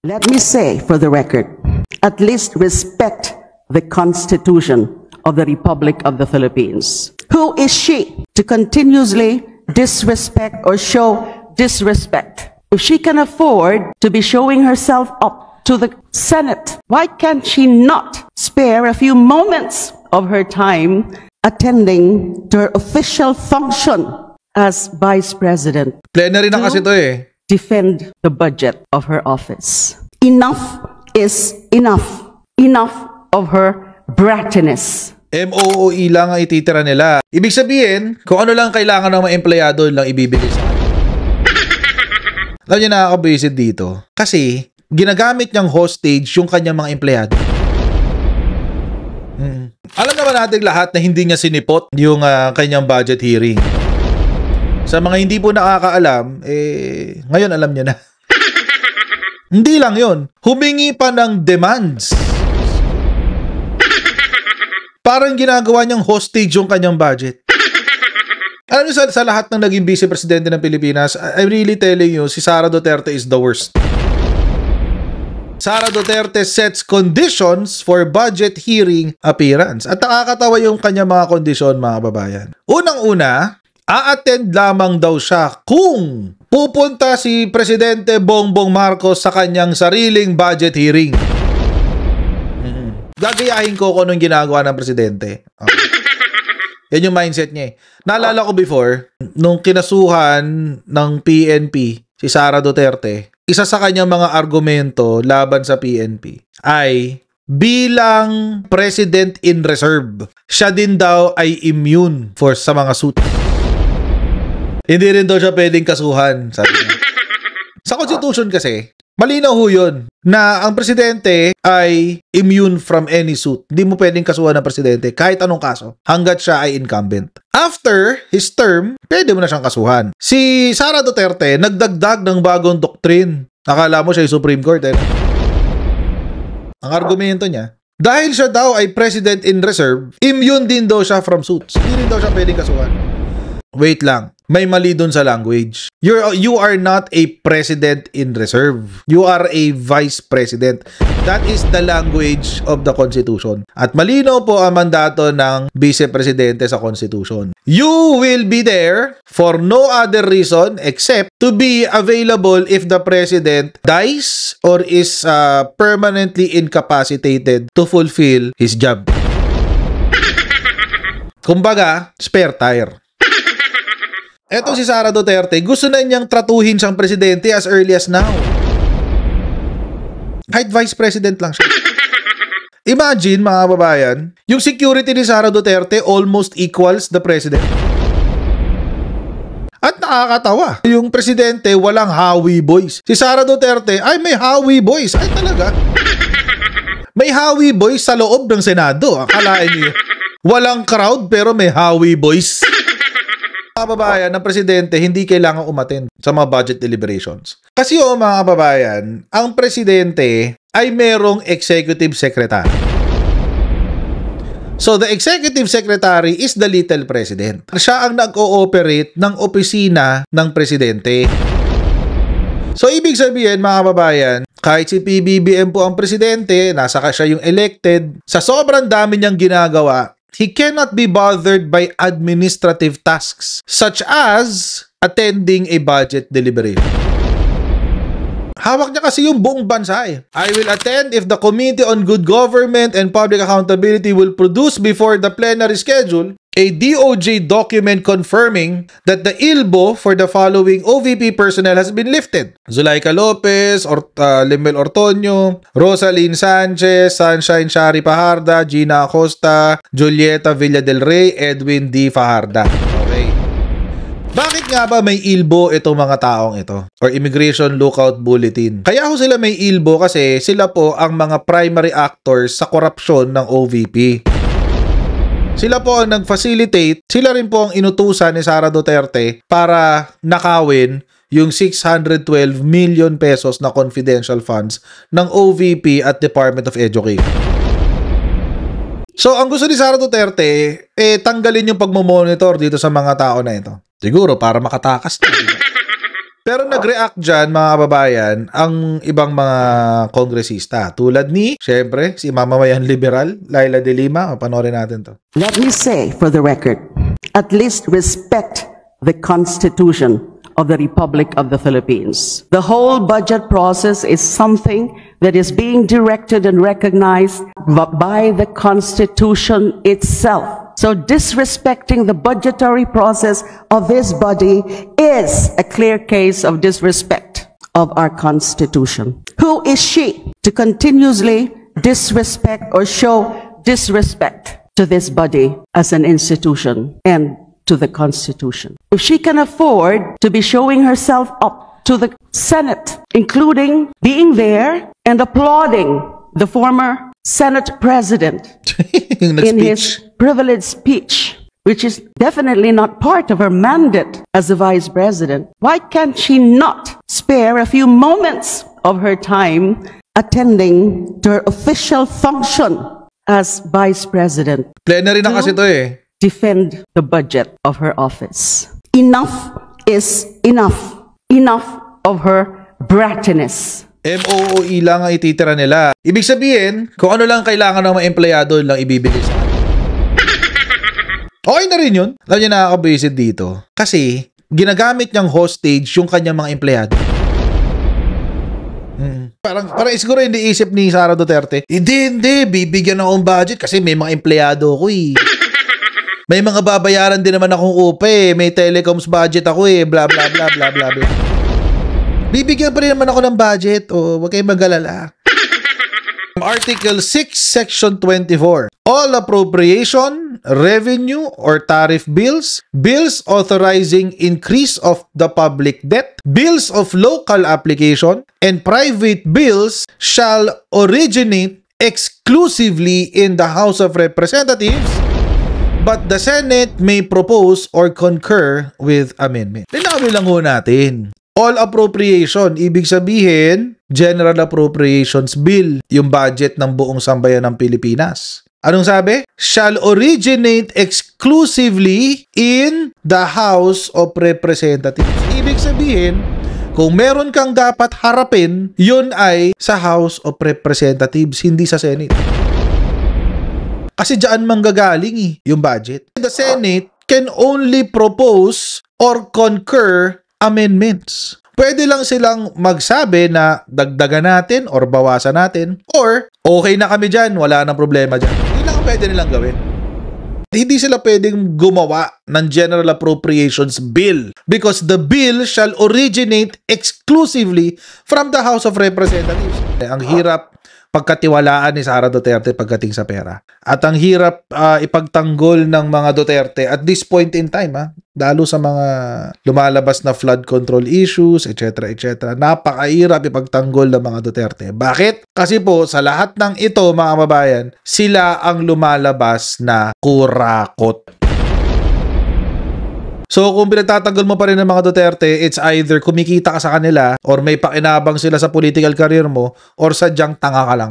Let me say for the record, at least respect the Constitution of the Republic of the Philippines. Who is she to continuously disrespect or show disrespect? If she can afford to be showing herself up to the Senate, why can't she not spare a few moments of her time attending to her official function as Vice President? Plenary na kasi to eh. Defend the budget of her office. Enough is enough. Enough of her brattiness. MOOE lang ang ititira nila. Ibig sabihin, kung ano lang kailangan ng mga empleyado lang ibibigay sa kanila. Alam niyo, nakakabisit dito. Kasi, ginagamit niyang hostage yung kanyang mga empleyado. Alam naman natin lahat na hindi niya sinipot yung kanyang budget hearing. Sa mga hindi po nakakaalam, ngayon alam niya na. Hindi lang yun. Humingi pa ng demands. Parang ginagawa niyang hostage yung kanyang budget. Alam niyo, sa lahat ng naging vice presidente ng Pilipinas, I'm really telling you, si Sara Duterte is the worst. Sara Duterte sets conditions for budget hearing appearance. At nakakatawa yung kanyang mga kondisyon, mga kababayan. Unang-una, a-attend lamang daw siya kung pupunta si Presidente Bongbong Marcos sa kanyang sariling budget hearing. Gagayahin ko kung anong ginagawa ng presidente. Okay. Yan yung mindset niya eh. Naalala ko before, nung kinasuhan ng PNP, si Sara Duterte, isa sa kanyang mga argumento laban sa PNP ay bilang president in reserve, siya din daw ay immune sa mga suit. Hindi rin daw siya pwedeng kasuhan, sabi niya. Sa Constitution kasi, malinaw ho yun na ang presidente ay immune from any suit. Hindi mo pwedeng kasuhan ng presidente kahit anong kaso hanggat siya ay incumbent. After his term, pwede mo na siyang kasuhan. Si Sara Duterte nagdagdag ng bagong doctrine. Akala mo siya yung Supreme Court. Ang argumento niya, dahil siya daw ay president in reserve, immune din daw siya from suits. Hindi rin daw siya pwedeng kasuhan. Wait lang. May mali dun sa language. You are not a president in reserve. You are a vice president. That is the language of the Constitution. At malinaw po ang mandato ng vice-presidente sa Constitution. You will be there for no other reason except to be available if the president dies or is permanently incapacitated to fulfill his job. Kumbaga, spare tire. Eto si Sara Duterte, gusto na niyang tratuhin siyang presidente as early as now. Kahit vice president lang siya. Imagine, mga kababayan, yung security ni Sara Duterte almost equals the president. At nakakatawa, yung presidente walang Howie boys. Si Sara Duterte ay may Howie boys. Ay talaga. May Howie boys sa loob ng Senado. Akalain niyo. Walang crowd pero may Howie boys. Mga kababayan, ng presidente hindi kailangan umattend sa mga budget deliberations. Kasi mga kababayan, ang presidente ay merong executive secretary. So, the executive secretary is the little president. Siya ang nag-ooperate ng opisina ng presidente. So, ibig sabihin, mga kababayan, kahit si PBBM po ang presidente, nasa siya yung elected, sa sobrang dami niyang ginagawa, he cannot be bothered by administrative tasks such as attending a budget deliberation. Hawak niya kasi yung buong bansa eh. I will attend if the Committee on Good Government and Public Accountability will produce before the plenary schedule a DOJ document confirming that the ILBO for the following OVP personnel has been lifted. Zulaika Lopez, Limel Ortonio, Rosalyn Sanchez, Sunshine Shari Fajarda, Gina Acosta, Julieta Villa del Rey, Edwin D. Fajarda. Okay. Bakit nga ba may ILBO itong mga taong ito? Or Immigration Lookout Bulletin? Kaya ho sila may ILBO kasi sila po ang mga primary actors sa korupsyon ng OVP. Sila po ang nag-facilitate, sila rin po ang inutusan ni Sara Duterte para nakawin yung 612 million pesos na confidential funds ng OVP at Department of Education. So, ang gusto ni Sara Duterte, tanggalin yung pagmamonitor dito sa mga tao na ito. Siguro, para makatakas na. Pero nag-react dyan, mga kababayan, ang ibang mga kongresista. Tulad ni, syempre, si mamamayan liberal, Laila de Lima. Panoorin natin to. Let me say, for the record, at least respect the Constitution of the Republic of the Philippines. The whole budget process is something that is being directed and recognized by the Constitution itself. So disrespecting the budgetary process of this body is a clear case of disrespect of our Constitution. Who is she to continuously disrespect or show disrespect to this body as an institution and to the Constitution? If she can afford to be showing herself up to the Senate, including being there and applauding the former Senate President in his privileged speech, which is definitely not part of her mandate as the Vice President, why can't she not spare a few moments of her time attending to her official function as Vice President? Plenary na kasi to eh. Defend the budget of her office. Enough is enough. Enough of her brattiness. MOOE lang ang ititira nila. Ibig sabihin, kung ano lang kailangan ng mga empleyado lang ibibigay sa kanila. Okay na rin yun. Alam niyo, nakakabisit dito. Kasi, ginagamit niyang hostage yung kanyang mga empleyado. Parang siguro hindi isip ni Sara Duterte, hindi, bibigyan akong budget kasi may mga empleyado ako eh. May mga babayaran din naman akong upa eh. May telecoms budget ako eh. Blah, blah, blah, blah, blah, blah. Bibigyan pa rin naman ako ng budget. Huwag kayong mag-alala. Article 6, Section 24. All appropriation, revenue, or tariff bills, bills authorizing increase of the public debt, bills of local application, and private bills shall originate exclusively in the House of Representatives, but the Senate may propose or concur with amendment. Linawin lang ho natin. All appropriation, ibig sabihin, General Appropriations Bill, yung budget ng buong sambayan ng Pilipinas. Anong sabi? Shall originate exclusively in the House of Representatives. Ibig sabihin, kung meron kang dapat harapin, yun ay sa House of Representatives, hindi sa Senate. Kasi dyan manggagaling yung budget. The Senate can only propose or concur amendments. Pwede lang silang magsabi na dagdagan natin or bawasan natin or okay na kami dyan, wala nang problema dyan. Yun lang ang pwede nilang gawin. Hindi sila pwedeng gumawa ng General Appropriations Bill because the bill shall originate exclusively from the House of Representatives. Ang hirap pagkatiwalaan ni Sara Duterte pagdating sa pera. At ang hirap ipagtanggol ng mga Duterte at this point in time, lalo sa mga lumalabas na flood control issues, etc., etc. Napakahirap ipagtanggol ng mga Duterte. Bakit? Kasi po, sa lahat ng ito, mga kababayan, sila ang lumalabas na kurakot. So, kung pinagtatanggol mo pa rin ng mga Duterte, it's either kumikita ka sa kanila or may pakinabang sila sa political career mo or sadyang tanga ka lang.